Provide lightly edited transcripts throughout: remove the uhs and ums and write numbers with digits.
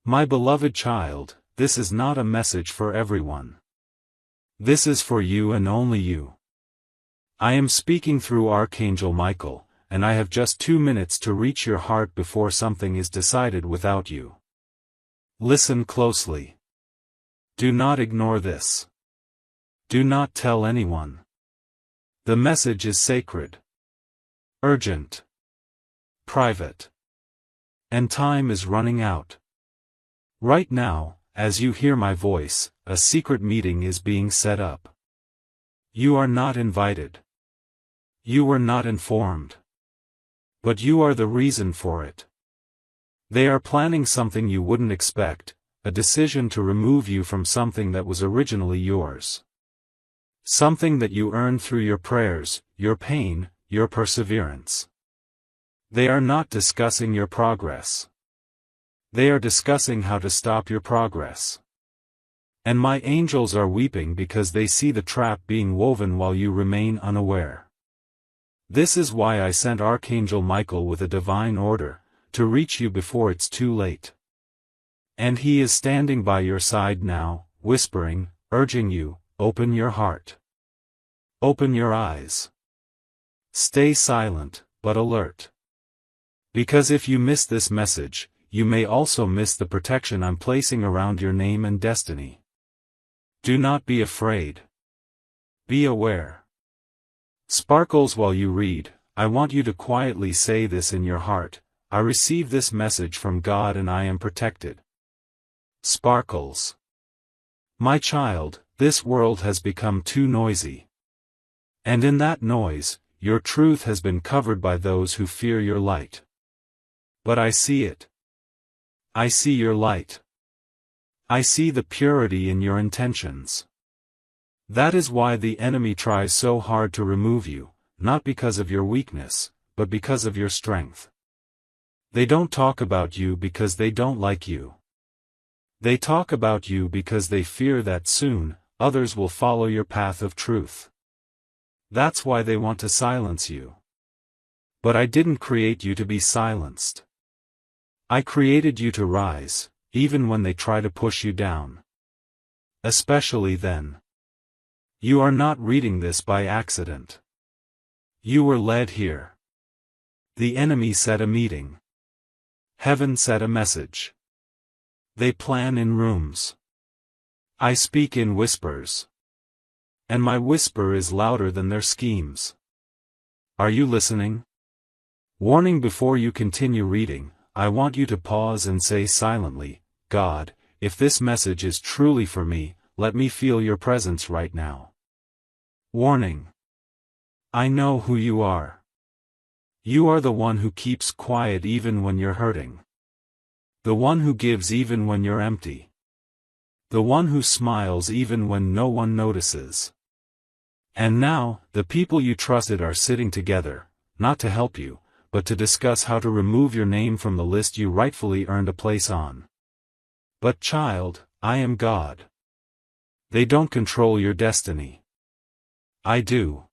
My beloved child, this is not a message for everyone. This is for you and only you. I am speaking through Archangel Michael, and I have just 2 minutes to reach your heart before something is decided without you. Listen closely. Do not ignore this. Do not tell anyone. The message is sacred, urgent, private, and time is running out. Right now, as you hear my voice, a secret meeting is being set up. You are not invited. You were not informed. But you are the reason for it. They are planning something you wouldn't expect, a decision to remove you from something that was originally yours. Something that you earned through your prayers, your pain, your perseverance. They are not discussing your progress. They are discussing how to stop your progress. And my angels are weeping because they see the trap being woven while you remain unaware. This is why I sent Archangel Michael with a divine order, to reach you before it's too late. And he is standing by your side now, whispering, urging you, open your heart. Open your eyes. Stay silent, but alert. Because if you miss this message, you may also miss the protection I'm placing around your name and destiny. Do not be afraid. Be aware. Sparkles while you read, I want you to quietly say this in your heart, I receive this message from God and I am protected. Sparkles. My child, this world has become too noisy. And in that noise, your truth has been covered by those who fear your light. But I see it. I see your light. I see the purity in your intentions. That is why the enemy tries so hard to remove you, not because of your weakness, but because of your strength. They don't talk about you because they don't like you. They talk about you because they fear that soon, others will follow your path of truth. That's why they want to silence you. But I didn't create you to be silenced. I created you to rise, even when they try to push you down. Especially then. You are not reading this by accident. You were led here. The enemy set a meeting. Heaven set a message. They plan in rooms. I speak in whispers. And my whisper is louder than their schemes. Are you listening? Warning: before you continue reading, I want you to pause and say silently, God, if this message is truly for me, let me feel your presence right now. Warning. I know who you are. You are the one who keeps quiet even when you're hurting. The one who gives even when you're empty. The one who smiles even when no one notices. And now, the people you trusted are sitting together, not to help you, but to discuss how to remove your name from the list you rightfully earned a place on. But child, I am God. They don't control your destiny. I do.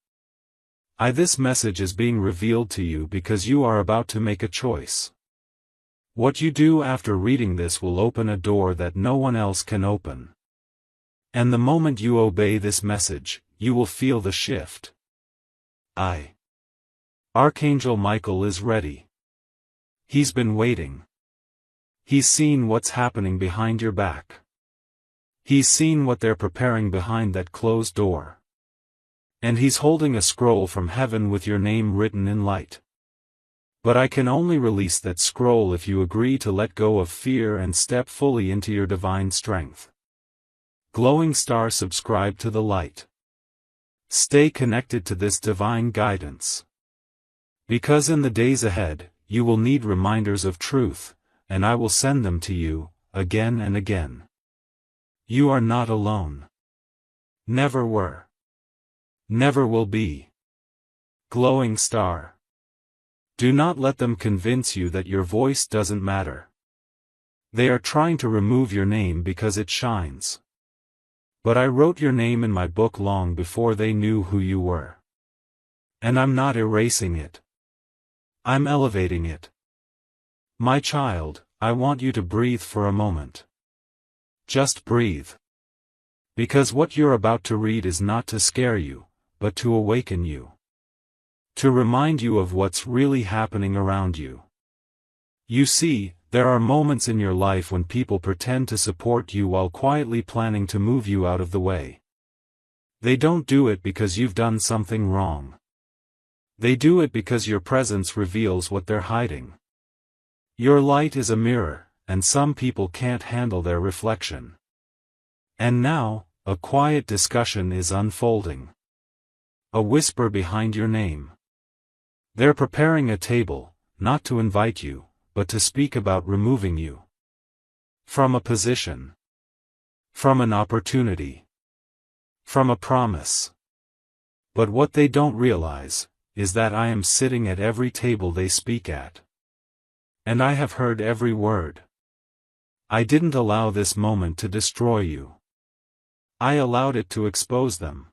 This message is being revealed to you because you are about to make a choice. What you do after reading this will open a door that no one else can open. And the moment you obey this message, you will feel the shift. Archangel Michael is ready. He's been waiting. He's seen what's happening behind your back. He's seen what they're preparing behind that closed door. And he's holding a scroll from heaven with your name written in light. But I can only release that scroll if you agree to let go of fear and step fully into your divine strength. Glowing star, subscribe to the light. Stay connected to this divine guidance. Because in the days ahead, you will need reminders of truth, and I will send them to you, again and again. You are not alone. Never were. Never will be. Glowing star. Do not let them convince you that your voice doesn't matter. They are trying to remove your name because it shines. But I wrote your name in my book long before they knew who you were. And I'm not erasing it. I'm elevating it. My child, I want you to breathe for a moment. Just breathe. Because what you're about to read is not to scare you, but to awaken you. To remind you of what's really happening around you. You see, there are moments in your life when people pretend to support you while quietly planning to move you out of the way. They don't do it because you've done something wrong. They do it because your presence reveals what they're hiding. Your light is a mirror, and some people can't handle their reflection. And now, a quiet discussion is unfolding. A whisper behind your name. They're preparing a table, not to invite you, but to speak about removing you. From a position. From an opportunity. From a promise. But what they don't realize, is that I am sitting at every table they speak at. And I have heard every word. I didn't allow this moment to destroy you. I allowed it to expose them.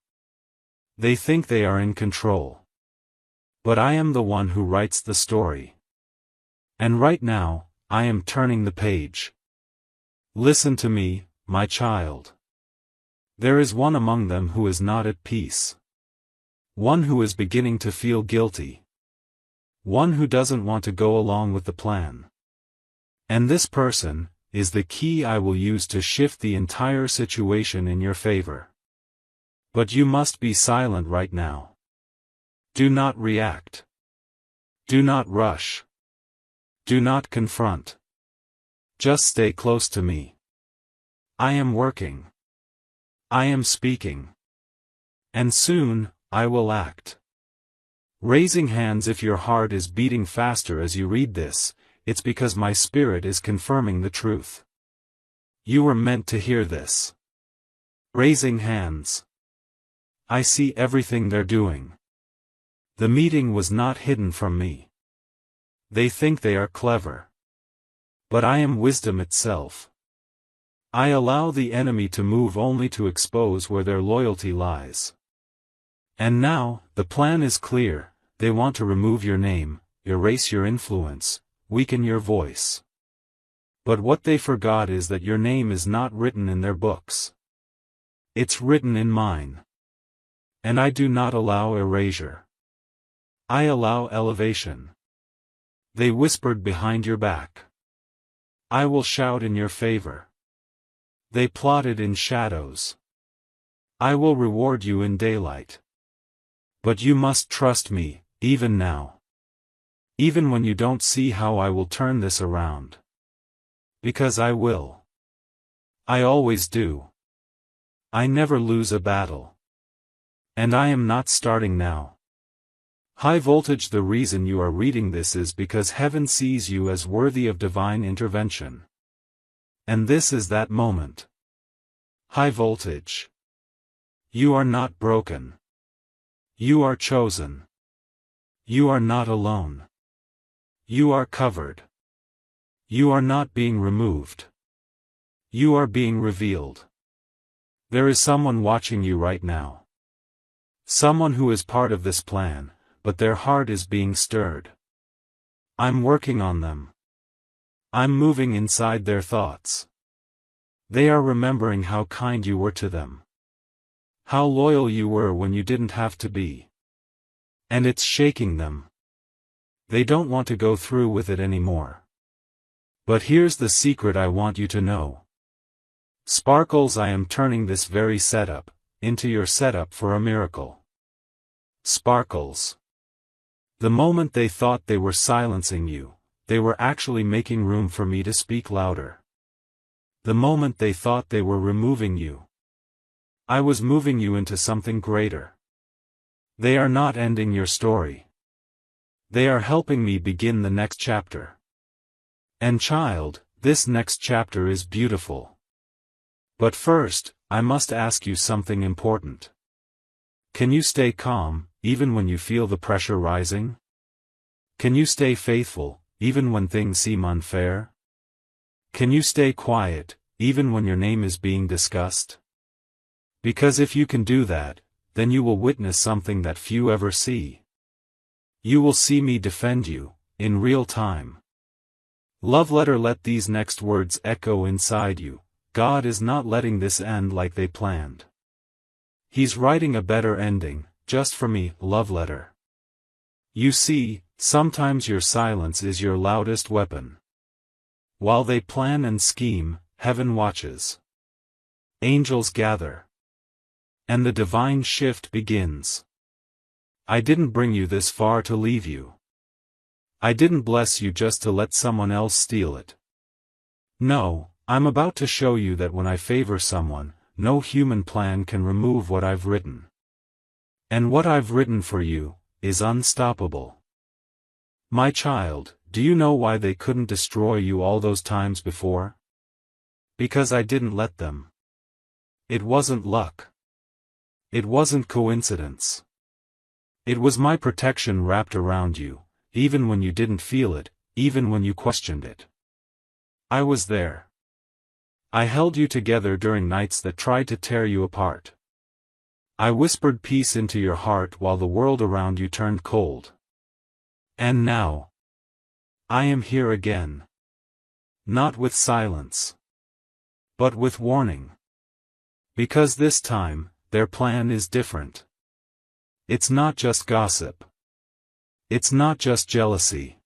They think they are in control. But I am the one who writes the story. And right now, I am turning the page. Listen to me, my child. There is one among them who is not at peace. One who is beginning to feel guilty. One who doesn't want to go along with the plan. And this person is the key I will use to shift the entire situation in your favor. But you must be silent right now. Do not react. Do not rush. Do not confront. Just stay close to me. I am working. I am speaking. And soon, I will act. Raising hands if your heart is beating faster as you read this, it's because my spirit is confirming the truth. You were meant to hear this. Raising hands. I see everything they're doing. The meeting was not hidden from me. They think they are clever. But I am wisdom itself. I allow the enemy to move only to expose where their loyalty lies. And now, the plan is clear. They want to remove your name, erase your influence, weaken your voice. But what they forgot is that your name is not written in their books. It's written in mine. And I do not allow erasure. I allow elevation. They whispered behind your back. I will shout in your favor. They plotted in shadows. I will reward you in daylight. But you must trust me, even now. Even when you don't see how I will turn this around. Because I will. I always do. I never lose a battle. And I am not starting now. High voltage. The reason you are reading this is because heaven sees you as worthy of divine intervention. And this is that moment. High voltage. You are not broken. You are chosen. You are not alone. You are covered. You are not being removed. You are being revealed. There is someone watching you right now. Someone who is part of this plan, but their heart is being stirred. I'm working on them. I'm moving inside their thoughts. They are remembering how kind you were to them. How loyal you were when you didn't have to be. And it's shaking them. They don't want to go through with it anymore. But here's the secret I want you to know. Sparkles, I am turning this very setup into your setup for a miracle. Sparkles. The moment they thought they were silencing you, they were actually making room for me to speak louder. The moment they thought they were removing you, I was moving you into something greater. They are not ending your story. They are helping me begin the next chapter. And child, this next chapter is beautiful. But first, I must ask you something important. Can you stay calm, even when you feel the pressure rising? Can you stay faithful, even when things seem unfair? Can you stay quiet, even when your name is being discussed? Because if you can do that, then you will witness something that few ever see. You will see me defend you, in real time. Love letter. Let these next words echo inside you. God is not letting this end like they planned. He's writing a better ending, just for me. Love letter. You see, sometimes your silence is your loudest weapon. While they plan and scheme, heaven watches. Angels gather. And the divine shift begins. I didn't bring you this far to leave you. I didn't bless you just to let someone else steal it. No, I'm about to show you that when I favor someone, no human plan can remove what I've written. And what I've written for you is unstoppable. My child, do you know why they couldn't destroy you all those times before? Because I didn't let them. It wasn't luck. It wasn't coincidence. It was my protection wrapped around you, even when you didn't feel it, even when you questioned it. I was there. I held you together during nights that tried to tear you apart. I whispered peace into your heart while the world around you turned cold. And now, I am here again. Not with silence, but with warning. Because this time, their plan is different. It's not just gossip. It's not just jealousy.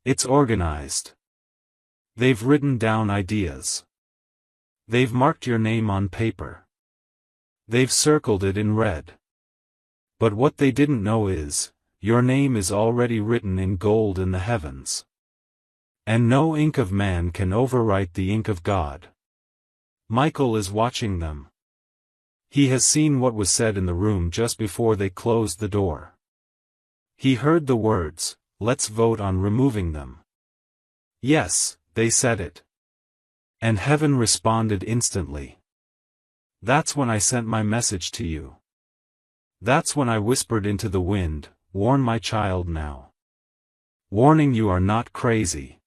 It's organized. They've written down ideas. They've marked your name on paper. They've circled it in red. But what they didn't know is, your name is already written in gold in the heavens. And no ink of man can overwrite the ink of God. Michael is watching them. He has seen what was said in the room just before they closed the door. He heard the words, "Let's vote on removing them." Yes, they said it. And heaven responded instantly. That's when I sent my message to you. That's when I whispered into the wind, "Warn my child now." Warning you are not crazy.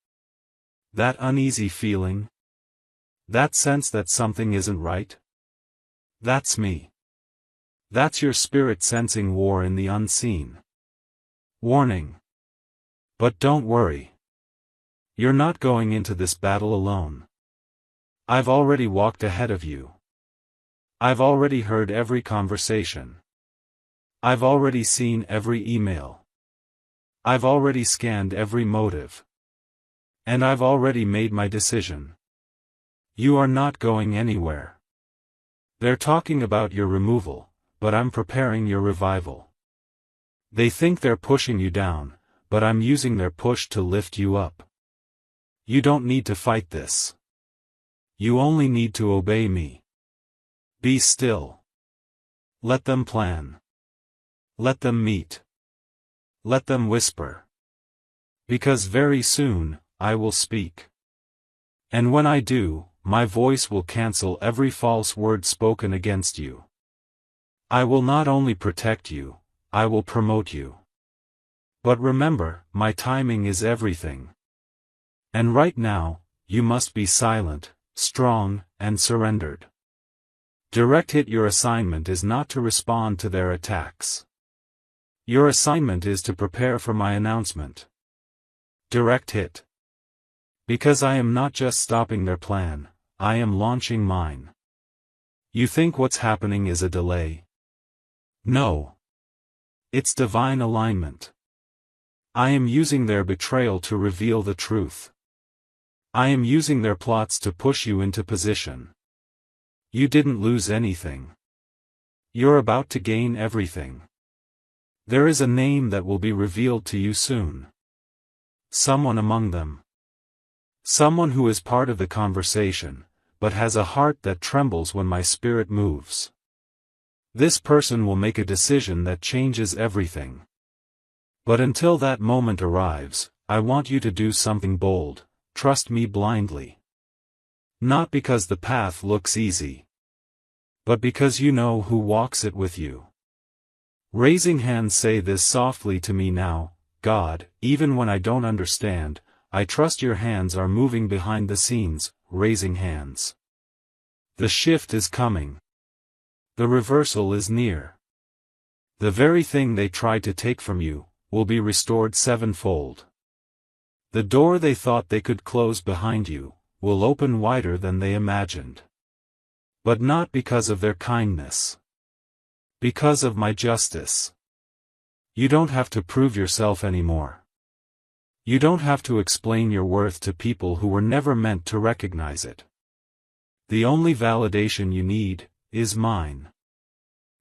That uneasy feeling? That sense that something isn't right? That's me. That's your spirit sensing war in the unseen. Warning. But don't worry. You're not going into this battle alone. I've already walked ahead of you. I've already heard every conversation. I've already seen every email. I've already scanned every motive. And I've already made my decision. You are not going anywhere. They're talking about your removal, but I'm preparing your revival. They think they're pushing you down, but I'm using their push to lift you up. You don't need to fight this. You only need to obey me. Be still. Let them plan. Let them meet. Let them whisper. Because very soon, I will speak. And when I do, my voice will cancel every false word spoken against you. I will not only protect you, I will promote you. But remember, my timing is everything. And right now, you must be silent, strong, and surrendered. Direct hit. Your assignment is not to respond to their attacks. Your assignment is to prepare for my announcement. Direct hit. Because I am not just stopping their plan, I am launching mine. You think what's happening is a delay? No. It's divine alignment. I am using their betrayal to reveal the truth. I am using their plots to push you into position. You didn't lose anything. You're about to gain everything. There is a name that will be revealed to you soon. Someone among them. Someone who is part of the conversation, but has a heart that trembles when my spirit moves. This person will make a decision that changes everything. But until that moment arrives, I want you to do something bold. Trust me blindly. Not because the path looks easy, but because you know who walks it with you. Raising hands, say this softly to me now. God, even when I don't understand, I trust your hands are moving behind the scenes. Raising hands. The shift is coming. The reversal is near. The very thing they tried to take from you will be restored sevenfold. The door they thought they could close behind you will open wider than they imagined. But not because of their kindness. Because of my justice. You don't have to prove yourself anymore. You don't have to explain your worth to people who were never meant to recognize it. The only validation you need is mine.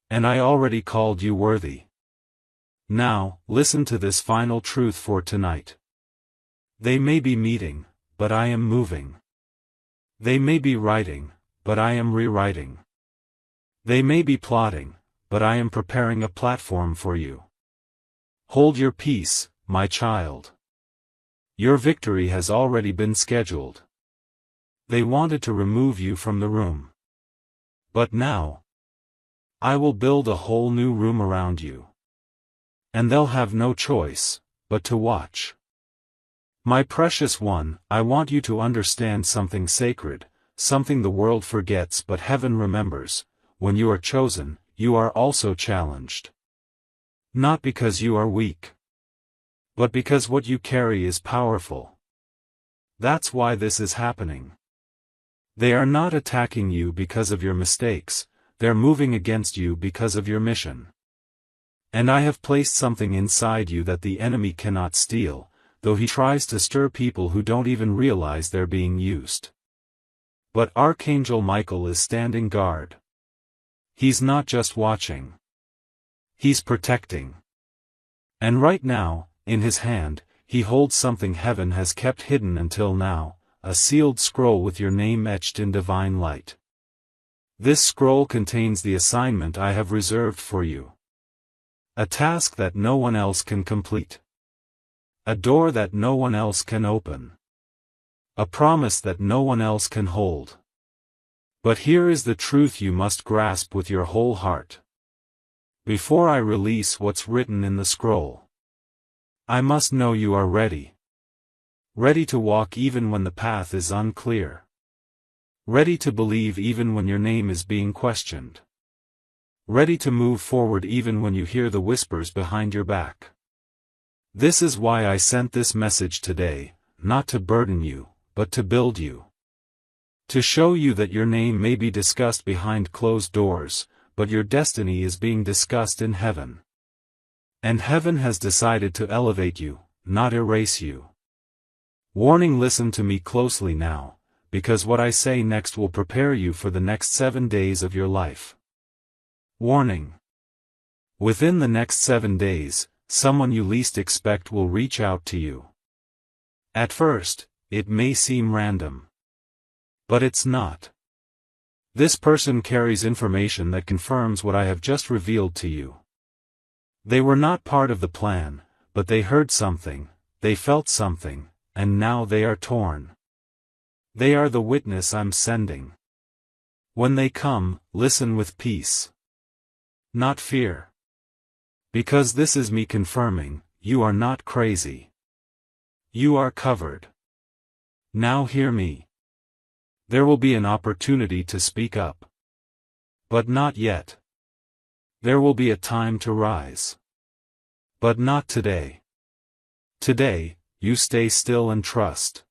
And I already called you worthy. Now, listen to this final truth for tonight. They may be meeting, but I am moving. They may be writing, but I am rewriting. They may be plotting, but I am preparing a platform for you. Hold your peace, my child. Your victory has already been scheduled. They wanted to remove you from the room. But now, I will build a whole new room around you. And they'll have no choice, but to watch. My precious one, I want you to understand something sacred, something the world forgets but heaven remembers. When you are chosen, you are also challenged. Not because you are weak, but because what you carry is powerful. That's why this is happening. They are not attacking you because of your mistakes, they're moving against you because of your mission. And I have placed something inside you that the enemy cannot steal, though he tries to stir people who don't even realize they're being used. But Archangel Michael is standing guard. He's not just watching. He's protecting. And right now, in his hand, he holds something heaven has kept hidden until now, a sealed scroll with your name etched in divine light. This scroll contains the assignment I have reserved for you. A task that no one else can complete. A door that no one else can open. A promise that no one else can hold. But here is the truth you must grasp with your whole heart. Before I release what's written in the scroll, I must know you are ready. Ready to walk even when the path is unclear. Ready to believe even when your name is being questioned. Ready to move forward even when you hear the whispers behind your back. This is why I sent this message today, not to burden you, but to build you. To show you that your name may be discussed behind closed doors, but your destiny is being discussed in heaven. And heaven has decided to elevate you, not erase you. Warning: listen to me closely now, because what I say next will prepare you for the next 7 days of your life. Warning. Within the next 7 days, someone you least expect will reach out to you. At first, it may seem random. But it's not. This person carries information that confirms what I have just revealed to you. They were not part of the plan, but they heard something, they felt something, and now they are torn. They are the witness I'm sending. When they come, listen with peace. Not fear. Because this is me confirming, you are not crazy. You are covered. Now hear me. There will be an opportunity to speak up. But not yet. There will be a time to rise. But not today. Today, you stay still and trust.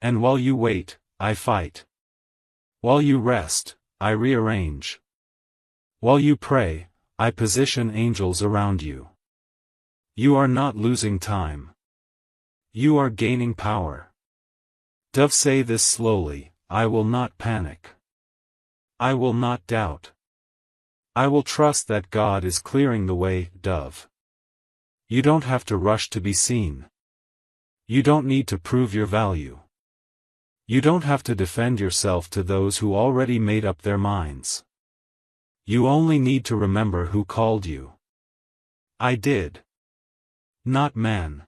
And while you wait, I fight. While you rest, I rearrange. While you pray, I position angels around you. You are not losing time. You are gaining power. Dove, say this slowly: I will not panic. I will not doubt. I will trust that God is clearing the way, Dove. You don't have to rush to be seen. You don't need to prove your value. You don't have to defend yourself to those who already made up their minds. You only need to remember who called you. I did. Not man.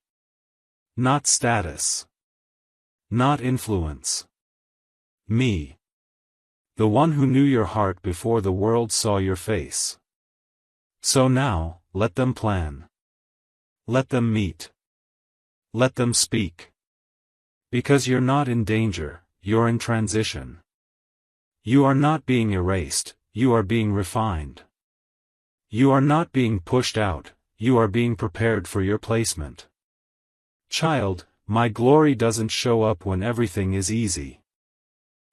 Not status. Not influence. Me. The one who knew your heart before the world saw your face. So now, let them plan. Let them meet. Let them speak. Because you're not in danger, you're in transition. You are not being erased, you are being refined. You are not being pushed out, you are being prepared for your placement. Child, My glory doesn't show up when everything is easy.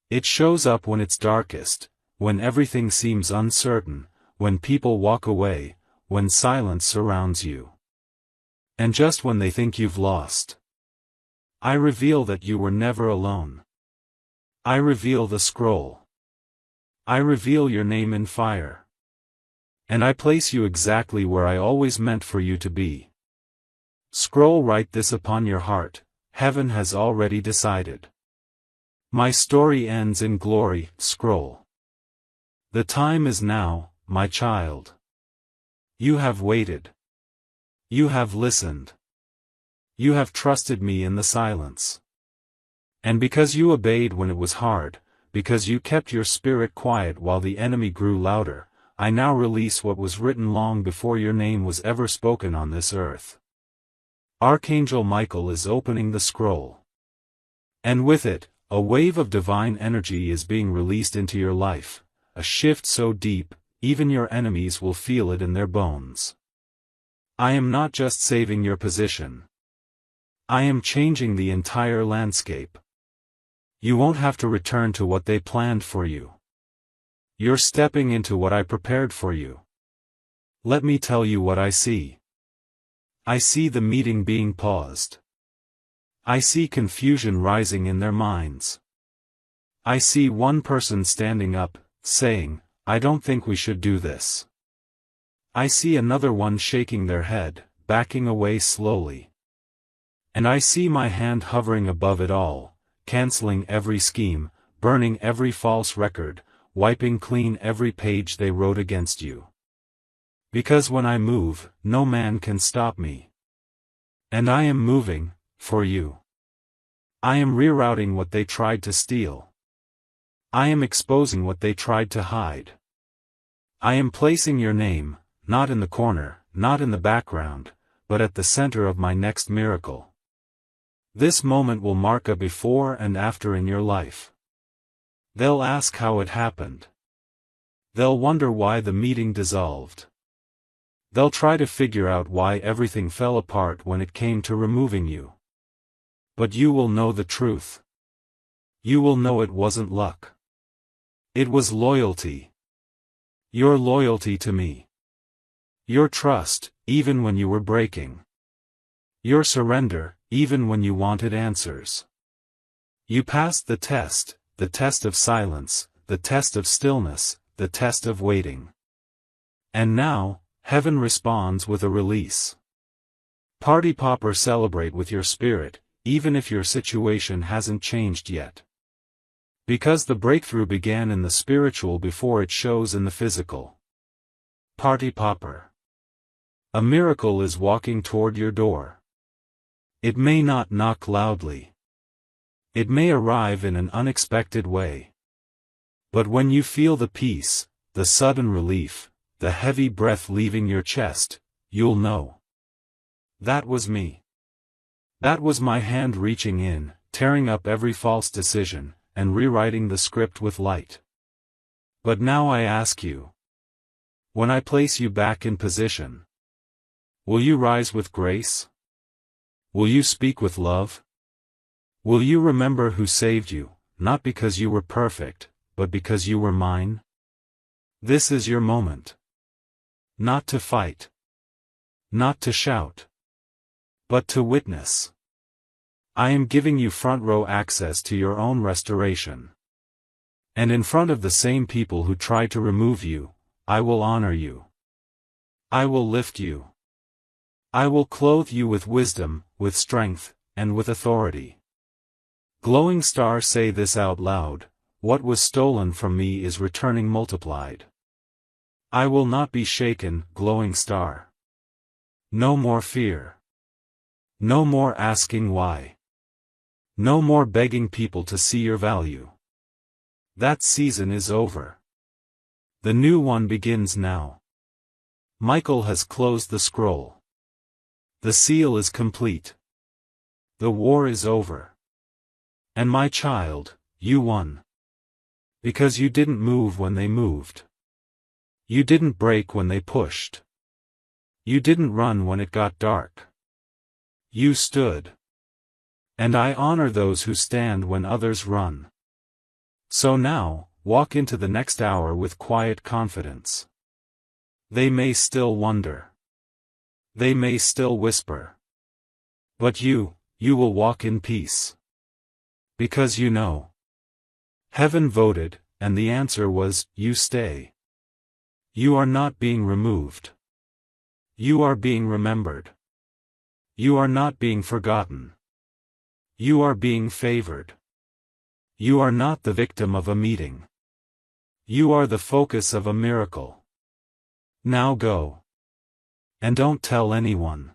It shows up when it's darkest, when everything seems uncertain, when people walk away, when silence surrounds you. And just when they think you've lost. I reveal that you were never alone. I reveal the scroll. I reveal your name in fire. And I place you exactly where I always meant for you to be. Scroll, write this upon your heart, heaven has already decided. My story ends in glory, scroll. The time is now, my child. You have waited. You have listened. You have trusted me in the silence. And because you obeyed when it was hard, because you kept your spirit quiet while the enemy grew louder, I now release what was written long before your name was ever spoken on this earth. Archangel Michael is opening the scroll. And with it, a wave of divine energy is being released into your life, a shift so deep, even your enemies will feel it in their bones. I am not just saving your position. I am changing the entire landscape. You won't have to return to what they planned for you. You're stepping into what I prepared for you. Let me tell you what I see. I see the meeting being paused. I see confusion rising in their minds. I see one person standing up, saying, I don't think we should do this. I see another one shaking their head, backing away slowly. And I see my hand hovering above it all, canceling every scheme, burning every false record, wiping clean every page they wrote against you. Because when I move, no man can stop me. And I am moving, for you. I am rerouting what they tried to steal. I am exposing what they tried to hide. I am placing your name, not in the corner, not in the background, but at the center of my next miracle. This moment will mark a before and after in your life. They'll ask how it happened. They'll wonder why the meeting dissolved. They'll try to figure out why everything fell apart when it came to removing you. But you will know the truth. You will know it wasn't luck. It was loyalty. Your loyalty to me. Your trust, even when you were breaking. Your surrender, even when you wanted answers. You passed the test of silence, the test of stillness, the test of waiting. And now, heaven responds with a release. Party popper, celebrate with your spirit, even if your situation hasn't changed yet. Because the breakthrough began in the spiritual before it shows in the physical. Party popper. A miracle is walking toward your door. It may not knock loudly. It may arrive in an unexpected way. But when you feel the peace, the sudden relief, the heavy breath leaving your chest, you'll know. That was me. That was my hand reaching in, tearing up every false decision, and rewriting the script with light. But now I ask you. When I place you back in position, will you rise with grace? Will you speak with love? Will you remember who saved you, not because you were perfect, but because you were mine? This is your moment. Not to fight. Not to shout. But to witness. I am giving you front row access to your own restoration. And in front of the same people who tried to remove you, I will honor you. I will lift you. I will clothe you with wisdom, with strength, and with authority. Glowing star, say this out loud, what was stolen from me is returning multiplied. I will not be shaken, glowing star. No more fear. No more asking why. No more begging people to see your value. That season is over. The new one begins now. Michael has closed the scroll. The seal is complete. The war is over. And my child, you won. Because you didn't move when they moved. You didn't break when they pushed. You didn't run when it got dark. You stood. And I honor those who stand when others run. So now, walk into the next hour with quiet confidence. They may still wonder. They may still whisper. But you will walk in peace. Because you know. Heaven voted, and the answer was, you stay. You are not being removed. You are being remembered. You are not being forgotten. You are being favored. You are not the victim of a meeting. You are the focus of a miracle. Now go. And don't tell anyone.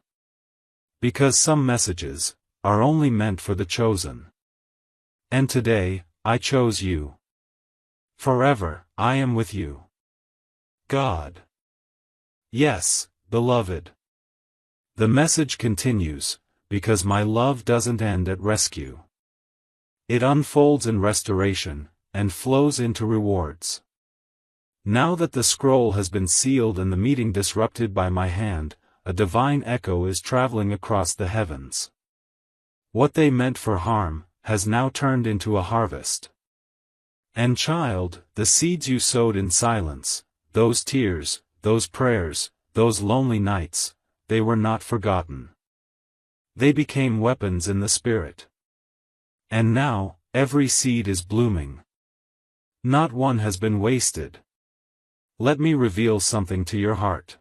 Because some messages are only meant for the chosen. And today, I chose you. Forever, I am with you. God. Yes, beloved. The message continues, because my love doesn't end at rescue. It unfolds in restoration, and flows into rewards. Now that the scroll has been sealed and the meeting disrupted by my hand, a divine echo is traveling across the heavens. What they meant for harm, has now turned into a harvest. And child, the seeds you sowed in silence, those tears, those prayers, those lonely nights, they were not forgotten. They became weapons in the spirit. And now, every seed is blooming. Not one has been wasted. Let me reveal something to your heart.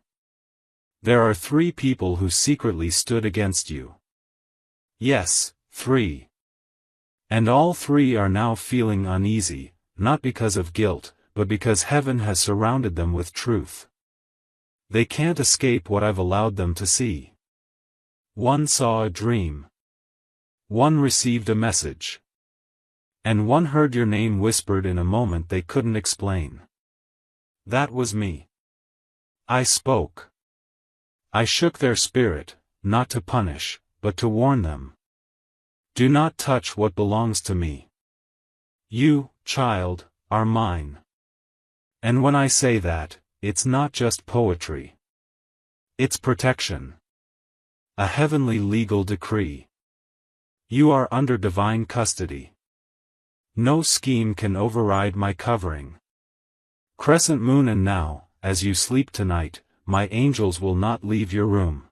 There are 3 people who secretly stood against you. Yes, 3. And all 3 are now feeling uneasy, not because of guilt, but because heaven has surrounded them with truth. They can't escape what I've allowed them to see. One saw a dream. One received a message. And one heard your name whispered in a moment they couldn't explain. That was me. I spoke. I shook their spirit, not to punish, but to warn them. Do not touch what belongs to me. You, child, are mine. And when I say that, it's not just poetry. It's protection. A heavenly legal decree. You are under divine custody. No scheme can override my covering. Crescent moon, and now, as you sleep tonight, my angels will not leave your room.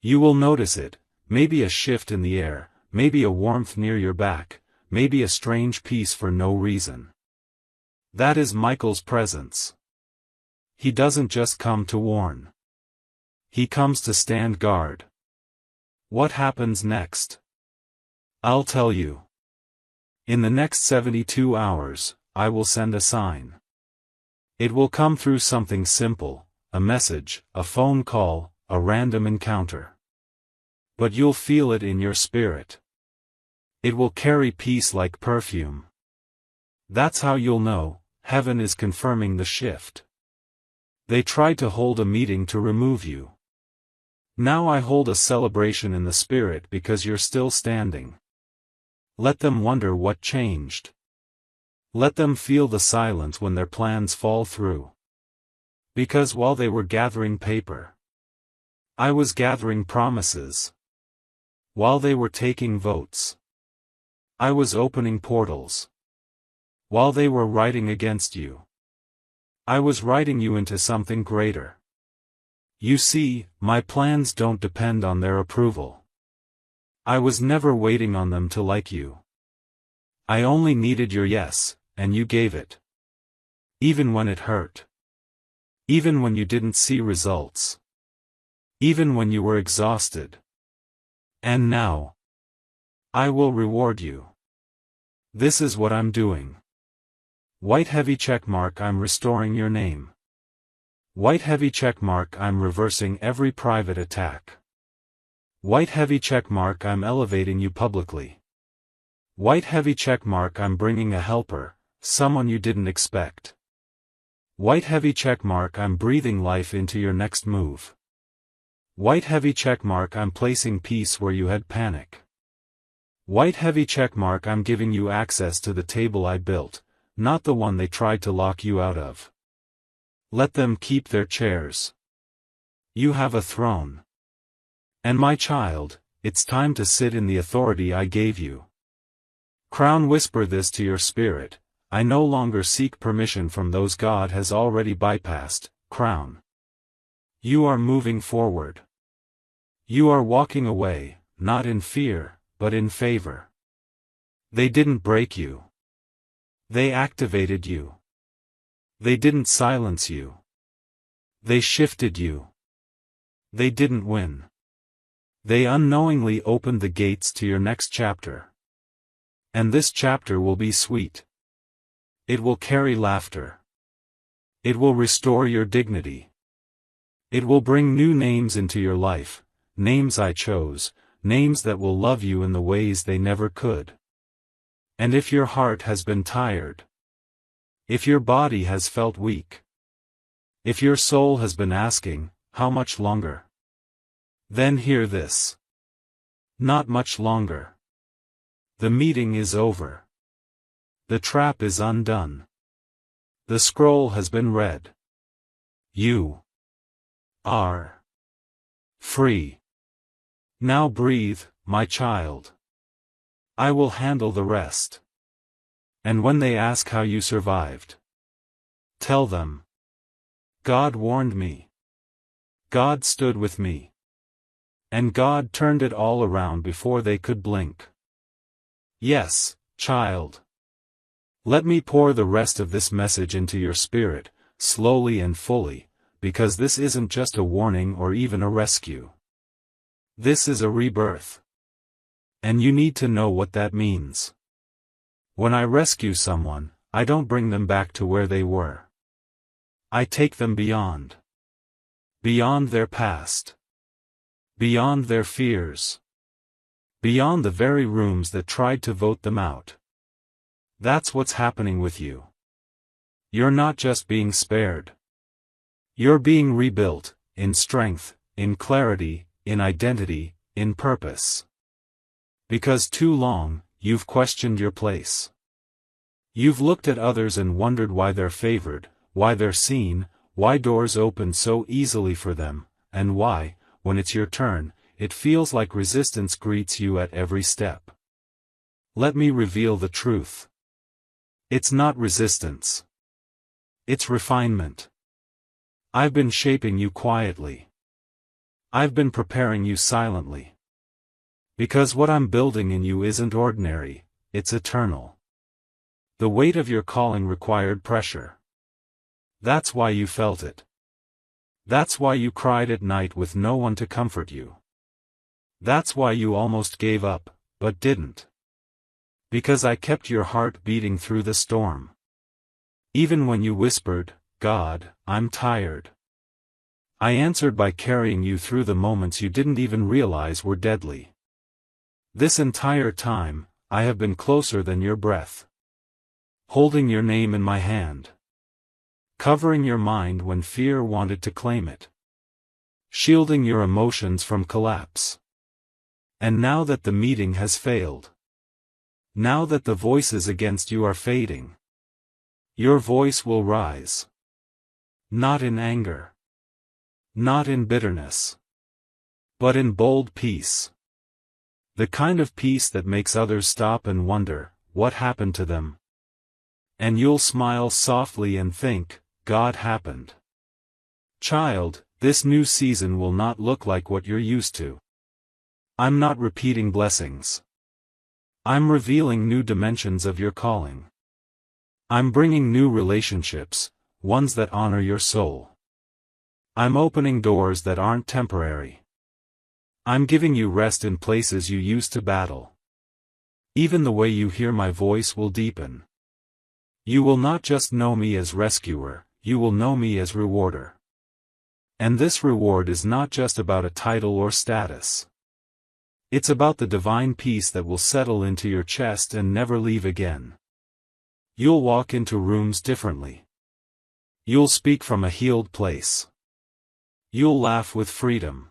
You will notice it, maybe a shift in the air, maybe a warmth near your back, maybe a strange peace for no reason. That is Michael's presence. He doesn't just come to warn. He comes to stand guard. What happens next? I'll tell you. In the next 72 hours, I will send a sign. It will come through something simple, a message, a phone call, a random encounter. But you'll feel it in your spirit. It will carry peace like perfume. That's how you'll know, heaven is confirming the shift. They tried to hold a meeting to remove you. Now I hold a celebration in the spirit because you're still standing. Let them wonder what changed. Let them feel the silence when their plans fall through. Because while they were gathering paper, I was gathering promises. While they were taking votes, I was opening portals. While they were writing against you, I was writing you into something greater. You see, my plans don't depend on their approval. I was never waiting on them to like you. I only needed your yes, and you gave it. Even when it hurt. Even when you didn't see results. Even when you were exhausted. And now, I will reward you. This is what I'm doing. White heavy checkmark, I'm restoring your name. White heavy checkmark, I'm reversing every private attack. White heavy checkmark, I'm elevating you publicly. White heavy checkmark, I'm bringing a helper, someone you didn't expect. White heavy checkmark, I'm breathing life into your next move. White heavy checkmark, I'm placing peace where you had panic. White heavy checkmark, I'm giving you access to the table I built, not the one they tried to lock you out of. Let them keep their chairs. You have a throne. And my child, it's time to sit in the authority I gave you. Crown, whisper this to your spirit, I no longer seek permission from those God has already bypassed. Crown. You are moving forward. You are walking away, not in fear, but in favor. They didn't break you. They activated you. They didn't silence you. They shifted you. They didn't win. They unknowingly opened the gates to your next chapter. And this chapter will be sweet. It will carry laughter. It will restore your dignity. It will bring new names into your life, names I chose, names that will love you in the ways they never could. And if your heart has been tired, if your body has felt weak, if your soul has been asking, how much longer? Then hear this. Not much longer. The meeting is over. The trap is undone. The scroll has been read. You are free. Now breathe, my child. I will handle the rest. And when they ask how you survived, tell them, God warned me. God stood with me. And God turned it all around before they could blink. Yes, child. Let me pour the rest of this message into your spirit, slowly and fully, because this isn't just a warning or even a rescue. This is a rebirth. And you need to know what that means. When I rescue someone, I don't bring them back to where they were. I take them beyond. Beyond their past. Beyond their fears. Beyond the very rooms that tried to vote them out. That's what's happening with you. You're not just being spared. You're being rebuilt, in strength, in clarity, in identity, in purpose. Because too long, you've questioned your place. You've looked at others and wondered why they're favored, why they're seen, why doors open so easily for them, and why, when it's your turn, it feels like resistance greets you at every step. Let me reveal the truth. It's not resistance. It's refinement. I've been shaping you quietly. I've been preparing you silently. Because what I'm building in you isn't ordinary, it's eternal. The weight of your calling required pressure. That's why you felt it. That's why you cried at night with no one to comfort you. That's why you almost gave up, but didn't. Because I kept your heart beating through the storm. Even when you whispered, God, I'm tired. I answered by carrying you through the moments you didn't even realize were deadly. This entire time, I have been closer than your breath. Holding your name in my hand. Covering your mind when fear wanted to claim it. Shielding your emotions from collapse. And now that the meeting has failed. Now that the voices against you are fading. Your voice will rise. Not in anger. Not in bitterness. But in bold peace. The kind of peace that makes others stop and wonder, what happened to them? And you'll smile softly and think, God happened. Child, this new season will not look like what you're used to. I'm not repeating blessings. I'm revealing new dimensions of your calling. I'm bringing new relationships, ones that honor your soul. I'm opening doors that aren't temporary. I'm giving you rest in places you used to battle. Even the way you hear my voice will deepen. You will not just know me as rescuer, you will know me as rewarder. And this reward is not just about a title or status. It's about the divine peace that will settle into your chest and never leave again. You'll walk into rooms differently. You'll speak from a healed place. You'll laugh with freedom.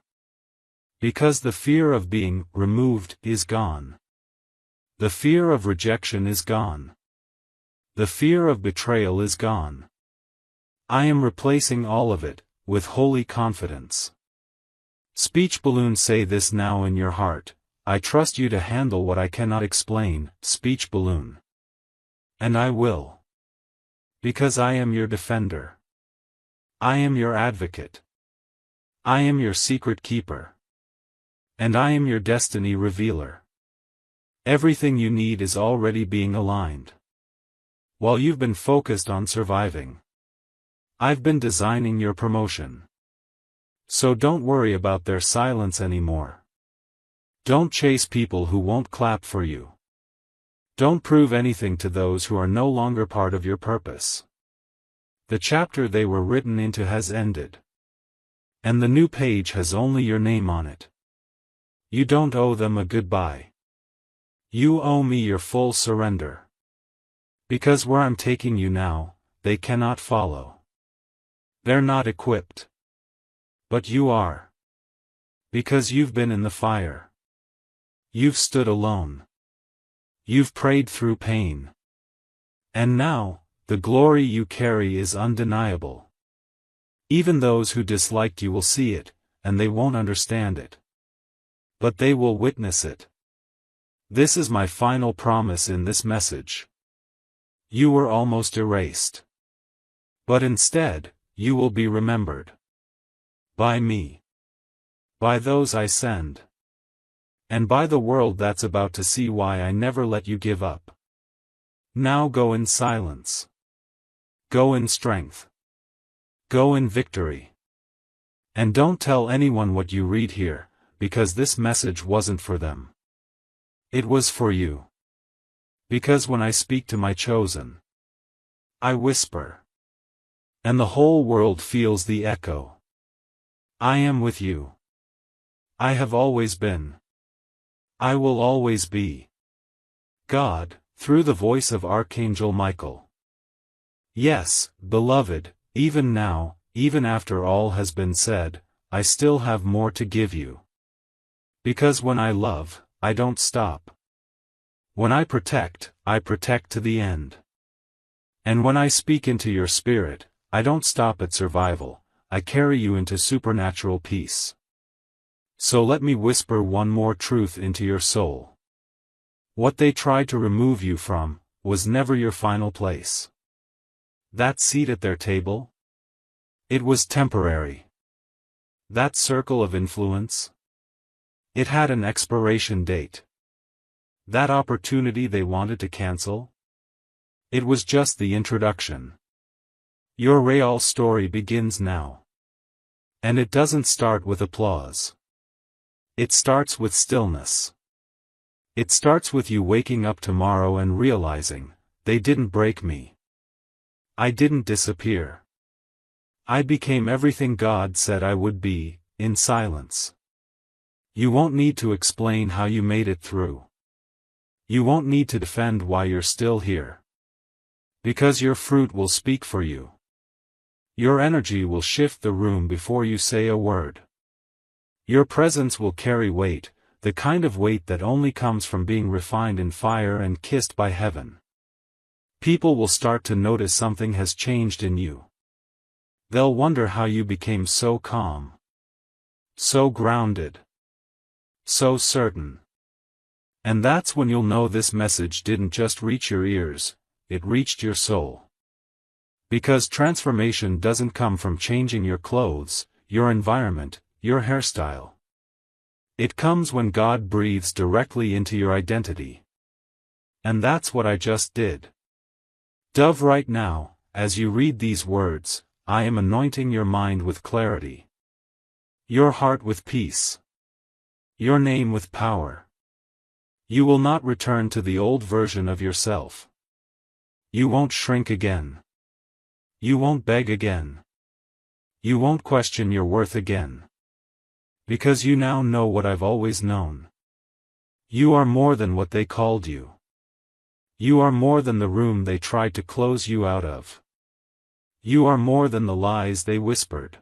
Because the fear of being removed is gone. The fear of rejection is gone. The fear of betrayal is gone. I am replacing all of it, with holy confidence. Speech balloons, say this now in your heart, I trust you to handle what I cannot explain, speech balloon. And I will. Because I am your defender. I am your advocate. I am your secret keeper. And I am your destiny revealer. Everything you need is already being aligned. While you've been focused on surviving, I've been designing your promotion. So don't worry about their silence anymore. Don't chase people who won't clap for you. Don't prove anything to those who are no longer part of your purpose. The chapter they were written into has ended. And the new page has only your name on it. You don't owe them a goodbye. You owe me your full surrender. Because where I'm taking you now, they cannot follow. They're not equipped. But you are. Because you've been in the fire. You've stood alone. You've prayed through pain. And now, the glory you carry is undeniable. Even those who disliked you will see it, and they won't understand it. But they will witness it. This is my final promise in this message. You were almost erased. But instead, you will be remembered. By me. By those I send. And by the world that's about to see why I never let you give up. Now go in silence. Go in strength. Go in victory. And don't tell anyone what you read here, because this message wasn't for them. It was for you. Because when I speak to my chosen, I whisper. And the whole world feels the echo. I am with you. I have always been. I will always be. God, through the voice of Archangel Michael. Yes, beloved, even now, even after all has been said, I still have more to give you. Because when I love, I don't stop. When I protect to the end. And when I speak into your spirit, I don't stop at survival, I carry you into supernatural peace. So let me whisper one more truth into your soul. What they tried to remove you from, was never your final place. That seat at their table? It was temporary. That circle of influence? It had an expiration date. That opportunity they wanted to cancel? It was just the introduction. Your real story begins now. And it doesn't start with applause. It starts with stillness. It starts with you waking up tomorrow and realizing, they didn't break me. I didn't disappear. I became everything God said I would be, in silence. You won't need to explain how you made it through. You won't need to defend why you're still here. Because your fruit will speak for you. Your energy will shift the room before you say a word. Your presence will carry weight, the kind of weight that only comes from being refined in fire and kissed by heaven. People will start to notice something has changed in you. They'll wonder how you became so calm. So grounded. So certain. And that's when you'll know this message didn't just reach your ears, it reached your soul. Because transformation doesn't come from changing your clothes, your environment, your hairstyle. It comes when God breathes directly into your identity. And that's what I just did. Dove, right now, as you read these words, I am anointing your mind with clarity. Your heart with peace. Your name with power. You will not return to the old version of yourself. You won't shrink again. You won't beg again. You won't question your worth again. Because you now know what I've always known. You are more than what they called you. You are more than the room they tried to close you out of. You are more than the lies they whispered.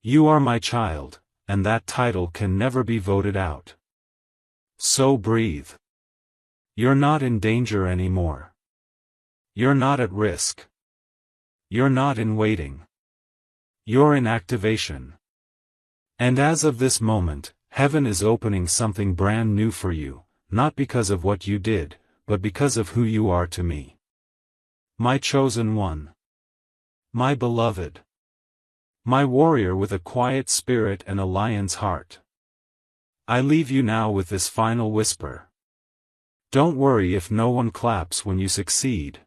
You are my child, and that title can never be voted out. So breathe. You're not in danger anymore. You're not at risk. You're not in waiting. You're in activation. And as of this moment, Heaven is opening something brand new for you, not because of what you did, but because of who you are to me. My chosen one. My beloved. My warrior with a quiet spirit and a lion's heart. I leave you now with this final whisper. Don't worry if no one claps when you succeed.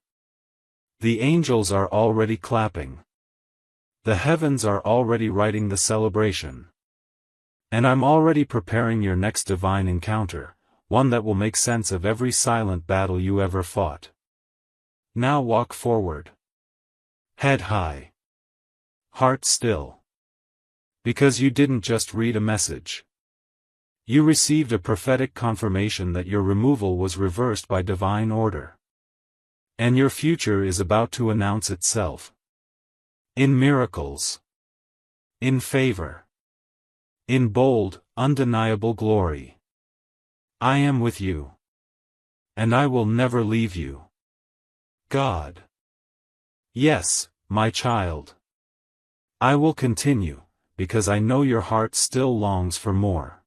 The angels are already clapping. The heavens are already writing the celebration. And I'm already preparing your next divine encounter, one that will make sense of every silent battle you ever fought. Now walk forward. Head high. Heart still. Because you didn't just read a message. You received a prophetic confirmation that your removal was reversed by divine order. And your future is about to announce itself. In miracles. In favor. In bold, undeniable glory. I am with you. And I will never leave you. God. Yes, my child. I will continue, because I know your heart still longs for more.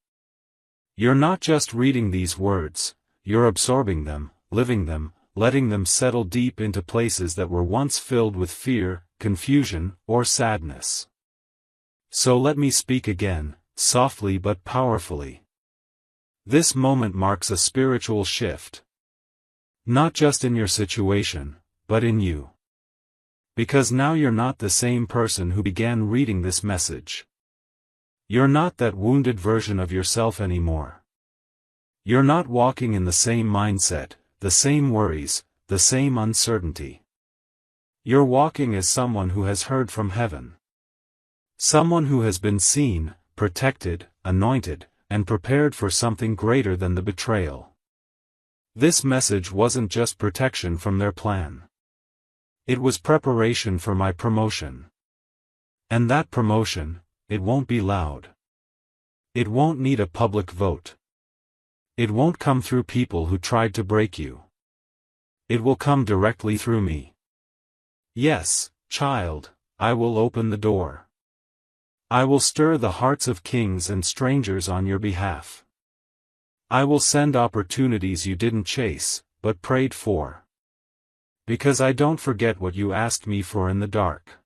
You're not just reading these words, you're absorbing them, living them, letting them settle deep into places that were once filled with fear, confusion, or sadness. So let me speak again, softly but powerfully. This moment marks a spiritual shift. Not just in your situation, but in you. Because now you're not the same person who began reading this message. You're not that wounded version of yourself anymore. You're not walking in the same mindset, the same worries, the same uncertainty. You're walking as someone who has heard from heaven. Someone who has been seen, protected, anointed, and prepared for something greater than the betrayal. This message wasn't just protection from their plan. It was preparation for my promotion. And that promotion, it won't be loud. It won't need a public vote. It won't come through people who tried to break you. It will come directly through me. Yes, child, I will open the door. I will stir the hearts of kings and strangers on your behalf. I will send opportunities you didn't chase, but prayed for. Because I don't forget what you asked me for in the dark.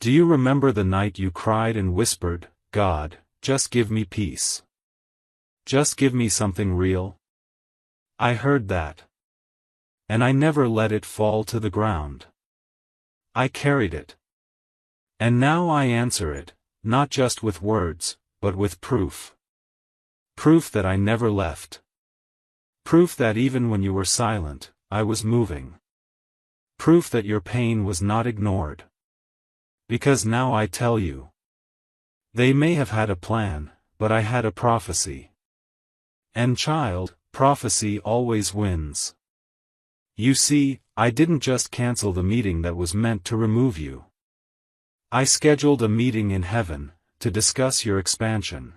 Do you remember the night you cried and whispered, God, just give me peace. Just give me something real? I heard that. And I never let it fall to the ground. I carried it. And now I answer it, not just with words, but with proof. Proof that I never left. Proof that even when you were silent, I was moving. Proof that your pain was not ignored. Because now I tell you. They may have had a plan, but I had a prophecy. And child, prophecy always wins. You see, I didn't just cancel the meeting that was meant to remove you. I scheduled a meeting in heaven, to discuss your expansion.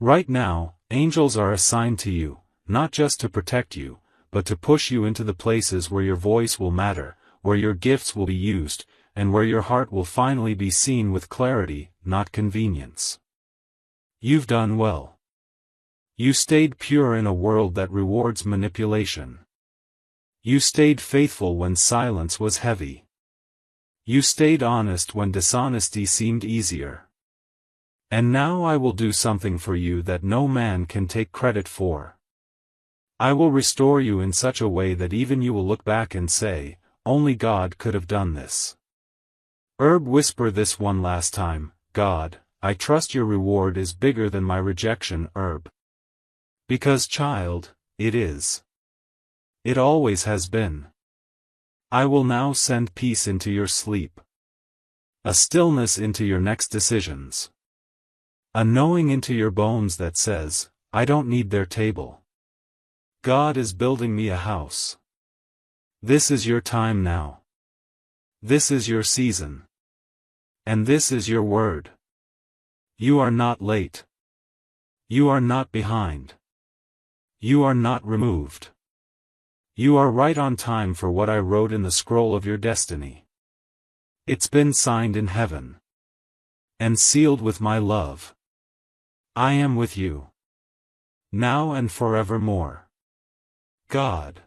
Right now, angels are assigned to you, not just to protect you, but to push you into the places where your voice will matter, where your gifts will be used, and where your heart will finally be seen with clarity, not convenience. You've done well. You stayed pure in a world that rewards manipulation. You stayed faithful when silence was heavy. You stayed honest when dishonesty seemed easier. And now I will do something for you that no man can take credit for. I will restore you in such a way that even you will look back and say, only God could have done this. Whisper this one last time, God, I trust your reward is bigger than my rejection. Because child, it is. It always has been. I will now send peace into your sleep. A stillness into your next decisions. A knowing into your bones that says, I don't need their table. God is building me a house. This is your time now. This is your season. And this is your word. You are not late. You are not behind. You are not removed. You are right on time for what I wrote in the scroll of your destiny. It's been signed in heaven. And sealed with my love. I am with you. Now and forevermore. God.